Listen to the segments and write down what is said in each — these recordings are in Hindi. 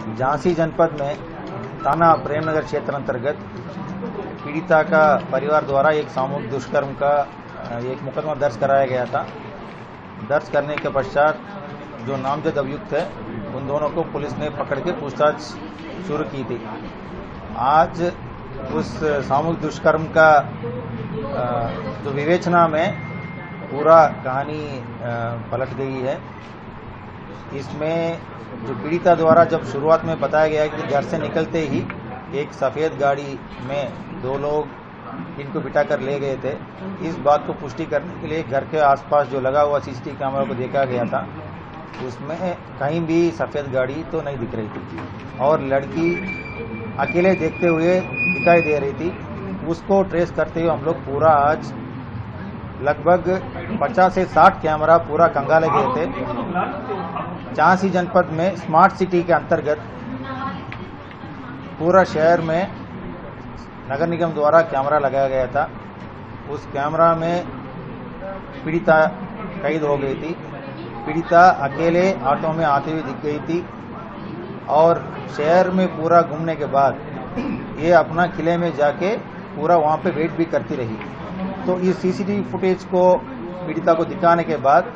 झांसी जनपद में थाना प्रेमनगर क्षेत्र अंतर्गत पीड़िता का परिवार द्वारा एक सामूहिक दुष्कर्म का एक मुकदमा दर्ज कराया गया था। दर्ज करने के पश्चात जो नामजद अभियुक्त है उन दोनों को पुलिस ने पकड़ के पूछताछ शुरू की थी। आज उस सामूहिक दुष्कर्म का जो विवेचना में पूरा कहानी पलट गई है। इसमें जो पीड़िता द्वारा जब शुरुआत में बताया गया कि घर से निकलते ही एक सफ़ेद गाड़ी में दो लोग इनको बिठाकर ले गए थे, इस बात को पुष्टि करने के लिए घर के आसपास जो लगा हुआ सीसीटीवी कैमरा को देखा गया था। उसमें कहीं भी सफ़ेद गाड़ी तो नहीं दिख रही थी और लड़की अकेले देखते हुए दिखाई दे रही थी। उसको ट्रेस करते हुए हम लोग पूरा आज लगभग 50 से 60 कैमरा पूरा कंगाले गए थे। झांसी जनपद में स्मार्ट सिटी के अंतर्गत पूरा शहर में नगर निगम द्वारा कैमरा लगाया गया था। उस कैमरा में पीड़िता कैद हो गई थी। पीड़िता अकेले ऑटो में आते हुए दिख गई थी और शहर में पूरा घूमने के बाद ये अपना किले में जाके पूरा वहां पे वेट भी करती रही। तो इस सीसीटीवी फुटेज को पीड़िता को दिखाने के बाद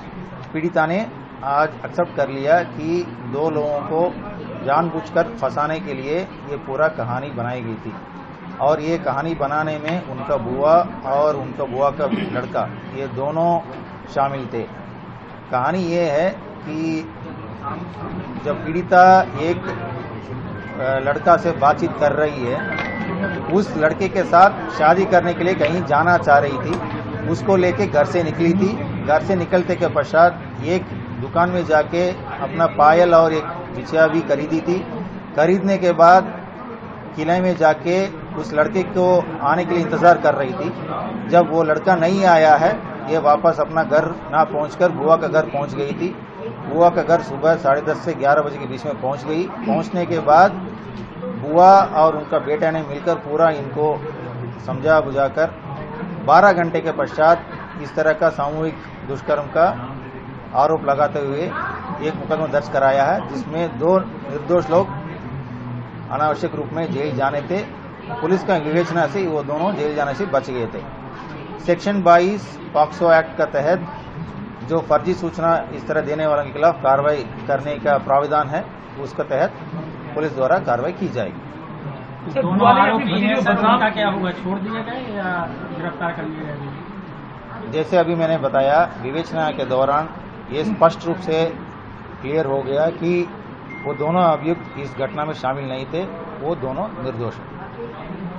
पीड़िता ने आज एक्सेप्ट कर लिया कि दो लोगों को जानबूझकर फंसाने के लिए ये पूरा कहानी बनाई गई थी और ये कहानी बनाने में उनका बुआ और उनका बुआ का लड़का ये दोनों शामिल थे। कहानी ये है कि जब पीड़िता एक लड़का से बातचीत कर रही है, उस लड़के के साथ शादी करने के लिए कहीं जाना चाह रही थी, उसको लेके घर से निकली थी। घर से निकलते के पश्चात एक दुकान में जाके अपना पायल और एक बिछिया भी खरीदी थी। खरीदने के बाद किले में जाके उस लड़के को आने के लिए इंतजार कर रही थी। जब वो लड़का नहीं आया है, ये वापस अपना घर ना पहुंचकर बुआ का घर पहुंच गई थी। बुआ का घर सुबह 10:30 से 11 बजे के बीच में पहुंच गई। पहुंचने के बाद बुआ और उनका बेटा ने मिलकर पूरा इनको समझा बुझाकर 12 घंटे के पश्चात इस तरह का सामूहिक दुष्कर्म का आरोप लगाते हुए एक मुकदमा दर्ज कराया है, जिसमें 2 निर्दोष लोग अनावश्यक रूप में जेल जाने थे। पुलिस का विवेचना से वो दोनों जेल जाने से बच गए थे। सेक्शन 22 पॉक्सो एक्ट का तहत जो फर्जी सूचना इस तरह देने वालों के खिलाफ कार्रवाई करने का प्राविधान है, उसके तहत पुलिस द्वारा कार्रवाई की जाएगी। दोनों आरोपी हैं, उनका क्या होगा? छोड़ दिए गए या गिरफ्तार कर लिए गए? जैसे अभी मैंने बताया, विवेचना के दौरान ये स्पष्ट रूप से क्लियर हो गया कि वो दोनों अभियुक्त इस घटना में शामिल नहीं थे, वो दोनों निर्दोष हैं।